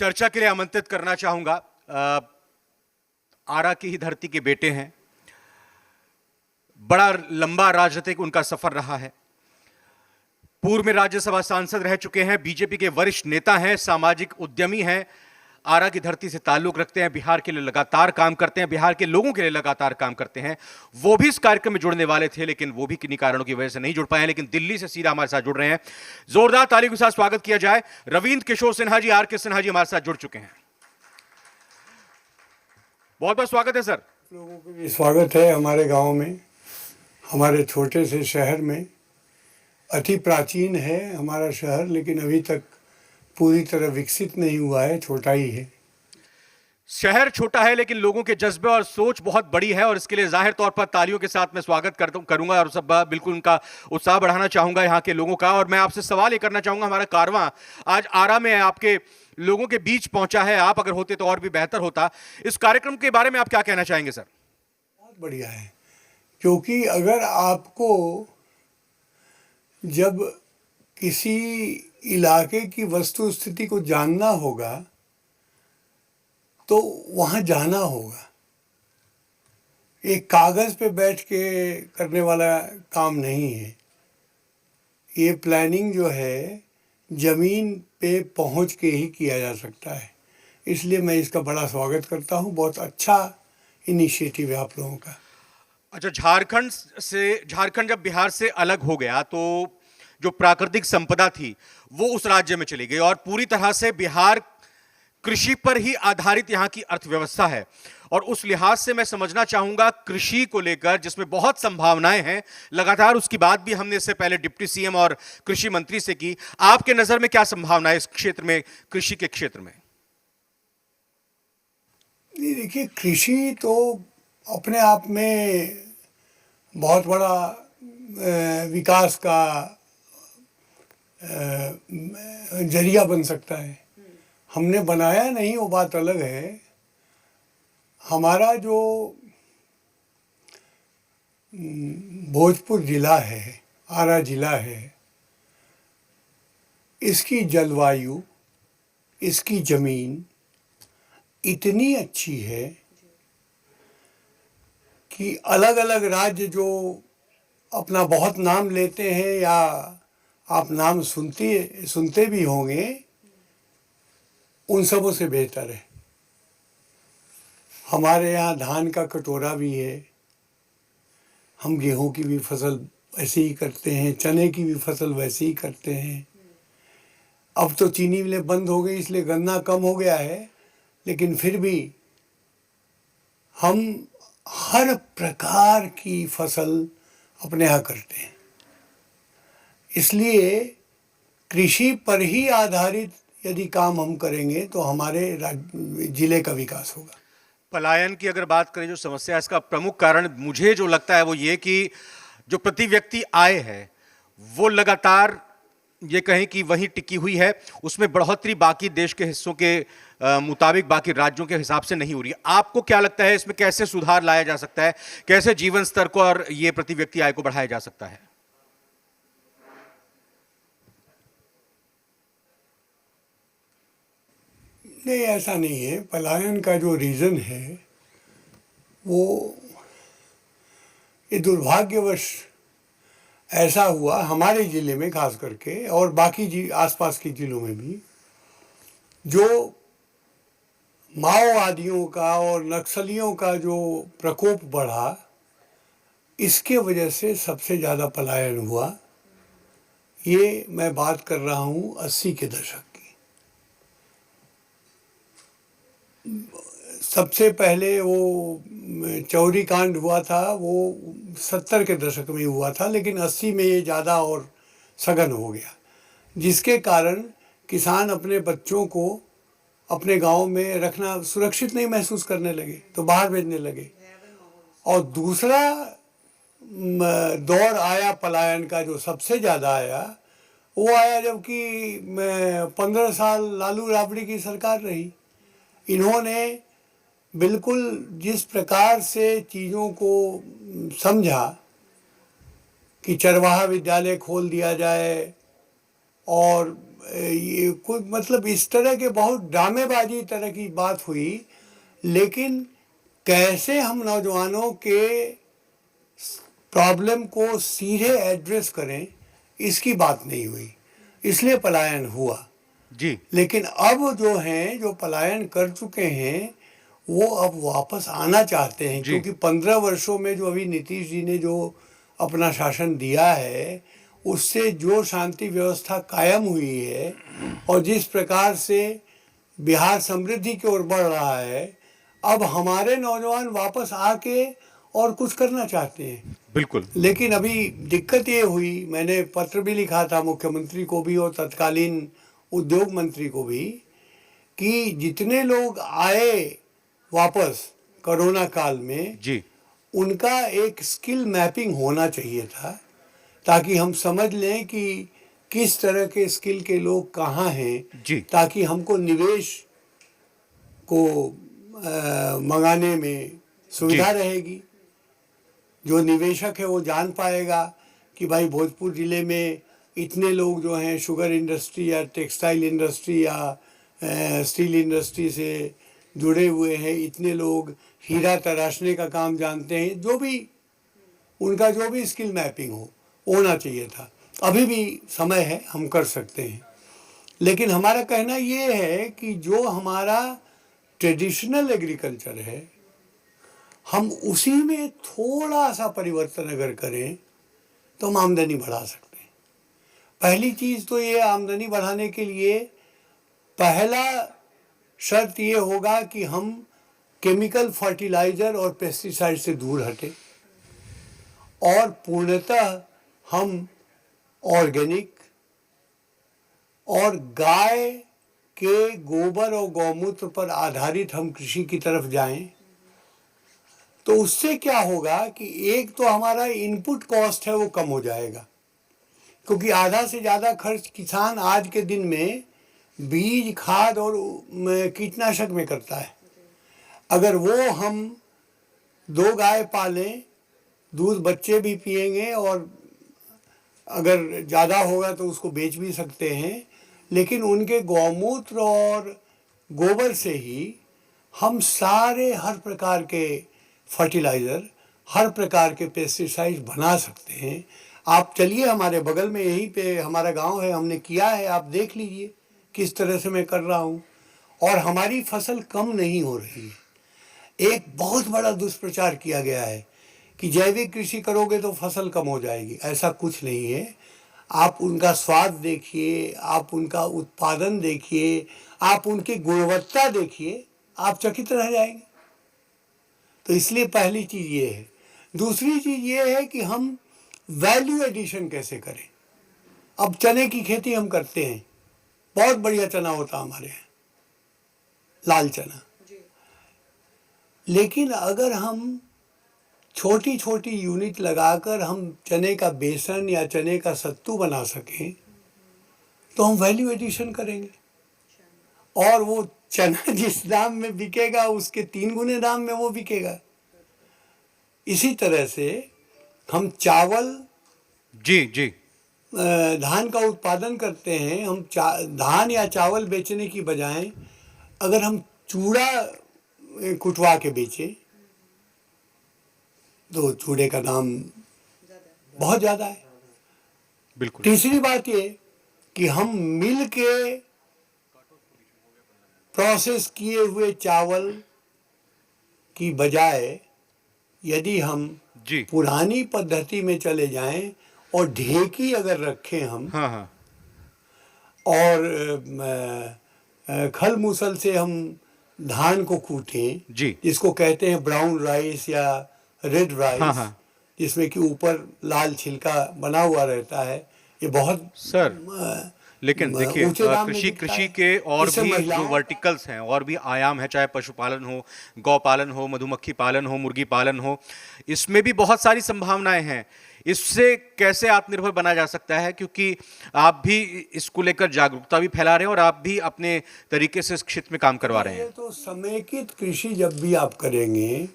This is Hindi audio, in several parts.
चर्चा के लिए आमंत्रित करना चाहूंगा। आरा की ही धरती के बेटे हैं, बड़ा लंबा राजनीतिक उनका सफर रहा है। पूर्व में राज्यसभा सांसद रह चुके हैं, बीजेपी के वरिष्ठ नेता हैं, सामाजिक उद्यमी हैं, आरा की धरती से ताल्लुक रखते हैं, बिहार के लिए लगातार काम करते हैं, बिहार के लोगों के लिए लगातार काम करते हैं। वो भी इस कार्यक्रम में जुड़ने वाले थे, लेकिन वो भी किन्हीं कारणों की वजह से नहीं जुड़ पाए, लेकिन दिल्ली से सीधा हमारे साथ जुड़ रहे हैं। जोरदार तालियों के साथ स्वागत किया जाए। रविंद्र किशोर सिन्हा जी, आर के सिन्हा जी हमारे साथ जुड़ चुके हैं। बहुत बहुत स्वागत है सर। लोगों को भी स्वागत है हमारे गांव में, हमारे छोटे से शहर में। अति प्राचीन है हमारा शहर, लेकिन अभी तक पूरी तरह विकसित नहीं हुआ है, छोटा ही है। शहर छोटा है, लेकिन लोगों के जज्बे और सोच बहुत बड़ी है, और इसके लिए जाहिर तौर पर तालियों के साथ मैं स्वागत करूंगा और सब बिल्कुल उनका उत्साह बढ़ाना चाहूंगा यहाँ के लोगों का। और मैं आपसे सवाल ये करना चाहूंगा, हमारा कारवां आज आरा में आपके लोगों के बीच पहुंचा है, आप अगर होते तो और भी बेहतर होता। इस कार्यक्रम के बारे में आप क्या कहना चाहेंगे सर? बहुत बढ़िया है, क्योंकि अगर आपको जब किसी इलाके की वस्तु स्थिति को जानना होगा तो वहाँ जाना होगा। एक कागज़ पे बैठ के करने वाला काम नहीं है। ये प्लानिंग जो है ज़मीन पे पहुँच के ही किया जा सकता है। इसलिए मैं इसका बड़ा स्वागत करता हूँ। बहुत अच्छा इनिशिएटिव है आप लोगों का। अच्छा, झारखंड जब बिहार से अलग हो गया तो जो प्राकृतिक संपदा थी वो उस राज्य में चली गई, और पूरी तरह से बिहार कृषि पर ही आधारित यहाँ की अर्थव्यवस्था है। और उस लिहाज से मैं समझना चाहूंगा कृषि को लेकर, जिसमें बहुत संभावनाएं हैं, लगातार उसकी बात भी हमने इससे पहले डिप्टी सीएम और कृषि मंत्री से की। आपके नजर में क्या संभावना है इस क्षेत्र में, कृषि के क्षेत्र में? देखिए, कृषि तो अपने आप में बहुत बड़ा विकास का जरिया बन सकता है। हमने बनाया नहीं, वो बात अलग है। हमारा जो भोजपुर ज़िला है, आरा ज़िला है, इसकी जलवायु, इसकी ज़मीन इतनी अच्छी है कि अलग अलग राज्य जो अपना बहुत नाम लेते हैं, या आप नाम सुनते भी होंगे, उन सबों से बेहतर है। हमारे यहाँ धान का कटोरा भी है, हम गेहूं की भी फसल वैसे ही करते हैं, चने की भी फसल वैसे ही करते हैं। अब तो चीनी मिलें बंद हो गई, इसलिए गन्ना कम हो गया है, लेकिन फिर भी हम हर प्रकार की फसल अपने यहाँ करते हैं। इसलिए कृषि पर ही आधारित यदि काम हम करेंगे तो हमारे ज़िले का विकास होगा। पलायन की अगर बात करें, जो समस्या है, इसका प्रमुख कारण मुझे जो लगता है वो ये कि जो प्रति व्यक्ति आय है वो लगातार ये कहें कि वही टिकी हुई है, उसमें बढ़ोतरी बाकी देश के हिस्सों के मुताबिक, बाकी राज्यों के हिसाब से नहीं हो रही है। आपको क्या लगता है इसमें कैसे सुधार लाया जा सकता है, कैसे जीवन स्तर को और ये प्रति व्यक्ति आय को बढ़ाया जा सकता है? नहीं, ऐसा नहीं है। पलायन का जो रीज़न है वो ये दुर्भाग्यवश ऐसा हुआ हमारे ज़िले में खास करके, और बाकी आसपास के ज़िलों में भी, जो माओवादियों का और नक्सलियों का जो प्रकोप बढ़ा, इसके वजह से सबसे ज़्यादा पलायन हुआ। ये मैं बात कर रहा हूँ 80 के दशक की। सबसे पहले वो चौरी कांड हुआ था, वो 70 के दशक में हुआ था, लेकिन 80 में ये ज़्यादा और सघन हो गया, जिसके कारण किसान अपने बच्चों को अपने गांव में रखना सुरक्षित नहीं महसूस करने लगे, तो बाहर भेजने लगे। और दूसरा दौर आया पलायन का, जो सबसे ज़्यादा आया, वो आया जबकि 15 साल लालू राबड़ी की सरकार रही। इन्होंने बिल्कुल जिस प्रकार से चीज़ों को समझा कि चरवाहा विद्यालय खोल दिया जाए और ये कुछ मतलब इस तरह के बहुत ड्रामेबाजी तरह की बात हुई, लेकिन कैसे हम नौजवानों के प्रॉब्लम को सीधे एड्रेस करें इसकी बात नहीं हुई, इसलिए पलायन हुआ। जी लेकिन अब जो हैं, जो पलायन कर चुके हैं, वो अब वापस आना चाहते हैं, जी क्योंकि 15 वर्षों में जो अभी नीतीश जी ने जो अपना शासन दिया है, उससे जो शांति व्यवस्था कायम हुई है और जिस प्रकार से बिहार समृद्धि की ओर बढ़ रहा है, अब हमारे नौजवान वापस आके और कुछ करना चाहते हैं। बिल्कुल। लेकिन अभी दिक्कत ये हुई, मैंने पत्र भी लिखा था मुख्यमंत्री को भी और तत्कालीन उद्योग मंत्री को भी, कि जितने लोग आए वापस कोरोना काल में, जी उनका एक स्किल मैपिंग होना चाहिए था, ताकि हम समझ लें कि किस तरह के स्किल के लोग कहाँ हैं, जी ताकि हमको निवेश को मंगाने में सुविधा रहेगी। जो निवेशक है वो जान पाएगा कि भाई भोजपुर ज़िले में इतने लोग जो हैं शुगर इंडस्ट्री या टेक्सटाइल इंडस्ट्री या स्टील इंडस्ट्री से जुड़े हुए हैं, इतने लोग हीरा तराशने का काम जानते हैं, जो भी उनका जो भी स्किल मैपिंग हो होना चाहिए था। अभी भी समय है, हम कर सकते हैं। लेकिन हमारा कहना ये है कि जो हमारा ट्रेडिशनल एग्रीकल्चर है, हम उसी में थोड़ा सा परिवर्तन अगर करें तो हम आमदनी बढ़ा सकते हैं। पहली चीज़ तो ये, आमदनी बढ़ाने के लिए पहला शर्त ये होगा कि हम केमिकल फर्टिलाइज़र और पेस्टिसाइड से दूर हटें और पूर्णतः हम ऑर्गेनिक और गाय के गोबर और गौमूत्र पर आधारित हम कृषि की तरफ जाएं। तो उससे क्या होगा कि एक तो हमारा इनपुट कॉस्ट है वो कम हो जाएगा, क्योंकि आधा से ज़्यादा खर्च किसान आज के दिन में बीज, खाद और कीटनाशक में करता है। अगर वो हम 2 गाय पालें, दूध बच्चे भी पिएंगे और अगर ज़्यादा होगा तो उसको बेच भी सकते हैं, लेकिन उनके गौमूत्र और गोबर से ही हम सारे हर प्रकार के फर्टिलाइज़र, हर प्रकार के पेस्टिसाइड बना सकते हैं। आप चलिए, हमारे बगल में यहीं पे हमारा गांव है, हमने किया है, आप देख लीजिए किस तरह से मैं कर रहा हूँ, और हमारी फसल कम नहीं हो रही है। एक बहुत बड़ा दुष्प्रचार किया गया है कि जैविक कृषि करोगे तो फसल कम हो जाएगी, ऐसा कुछ नहीं है। आप उनका स्वाद देखिए, आप उनका उत्पादन देखिए, आप उनकी गुणवत्ता देखिए, आप चकित रह जाएंगे। तो इसलिए पहली चीज़ ये है। दूसरी चीज़ ये है कि हम वैल्यू एडिशन कैसे करें। अब चने की खेती हम करते हैं, बहुत बढ़िया चना होता हमारे यहाँ, लाल चना। लेकिन अगर हम छोटी छोटी यूनिट लगाकर हम चने का बेसन या चने का सत्तू बना सकें तो हम वैल्यू एडिशन करेंगे, और वो चना जिस दाम में बिकेगा उसके 3 गुने दाम में वो बिकेगा। इसी तरह से हम चावल, जी जी धान का उत्पादन करते हैं, हम धान या चावल बेचने की बजाय अगर हम चूड़ा कुटवा के बेचें तो चूड़े का दाम बहुत ज़्यादा है। बिल्कुल। तीसरी बात ये कि हम मिल के प्रोसेस किए हुए चावल की बजाय यदि हम जी पुरानी पद्धति में चले जाएं और ढेकी अगर रखें हम, हाँ हाँ और खल मूसल से हम धान को कूटें, जी जिसको कहते हैं ब्राउन राइस या रेड राइस, हाँ हाँ जिसमें कि ऊपर लाल छिलका बना हुआ रहता है, ये बहुत सर। लेकिन देखिए, ऊंचे दाम में कृषि बिकता कृषि है। के और इससे भी जो महिलाएं, वर्टिकल्स हैं और भी आयाम है, चाहे पशुपालन हो, गौ पालन हो, मधुमक्खी पालन हो, मुर्गी पालन हो, इसमें भी बहुत सारी संभावनाएं हैं। इससे कैसे आत्मनिर्भर बना जा सकता है, क्योंकि आप भी इसको लेकर जागरूकता भी फैला रहे हैं और आप भी अपने तरीके से इस क्षेत्र में काम करवा रहे ये हैं। तो समेकित कृषि जब भी आप करेंगे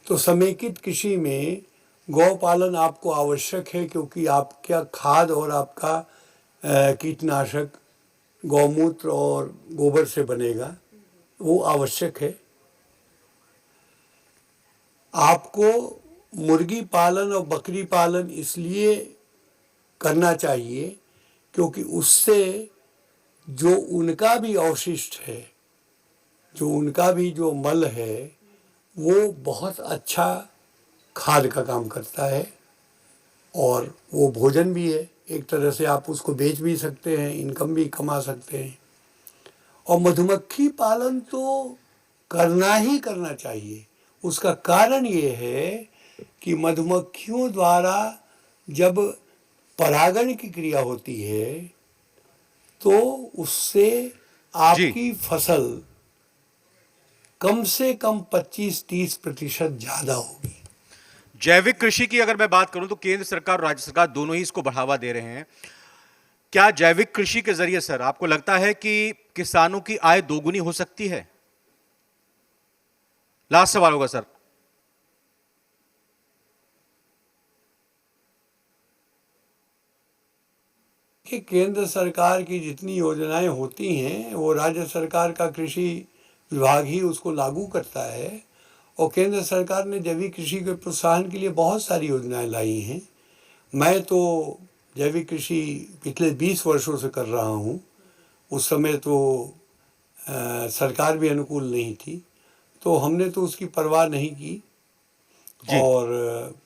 तो समेकित कृषि में गौ पालन आपको आवश्यक है, क्योंकि आपका खाद और आपका कीटनाशक गौमूत्र और गोबर से बनेगा, वो आवश्यक है। आपको मुर्गी पालन और बकरी पालन इसलिए करना चाहिए क्योंकि उससे जो उनका भी अवशिष्ट है, जो उनका भी जो मल है, वो बहुत अच्छा खाद का काम करता है और वो भोजन भी है। एक तरह से आप उसको बेच भी सकते हैं, इनकम भी कमा सकते हैं। और मधुमक्खी पालन तो करना ही करना चाहिए। उसका कारण ये है कि मधुमक्खियों द्वारा जब परागण की क्रिया होती है तो उससे आपकी फसल कम से कम 25-30% ज़्यादा होगी। जैविक कृषि की अगर मैं बात करूं तो केंद्र सरकार और राज्य सरकार दोनों ही इसको बढ़ावा दे रहे हैं। क्या जैविक कृषि के जरिए सर आपको लगता है कि किसानों की आय दोगुनी हो सकती है? लास्ट सवाल होगा सर। कि केंद्र सरकार की जितनी योजनाएं होती हैं वो राज्य सरकार का कृषि विभाग ही उसको लागू करता है। और केंद्र सरकार ने जैविक कृषि के प्रोत्साहन के लिए बहुत सारी योजनाएं लाई हैं। मैं तो जैविक कृषि पिछले 20 वर्षों से कर रहा हूँ। उस समय तो सरकार भी अनुकूल नहीं थी, तो हमने तो उसकी परवाह नहीं की। और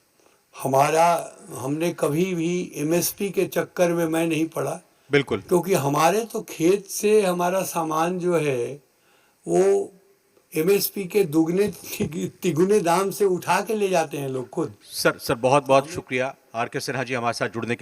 हमने कभी भी एमएसपी के चक्कर में मैं नहीं पड़ा, बिल्कुल, क्योंकि हमारे तो खेत से हमारा सामान जो है वो एमएसपी के दुगने तिगुने दाम से उठा के ले जाते हैं लोग खुद। सर बहुत बहुत शुक्रिया आर के सिन्हा जी हमारे साथ जुड़ने के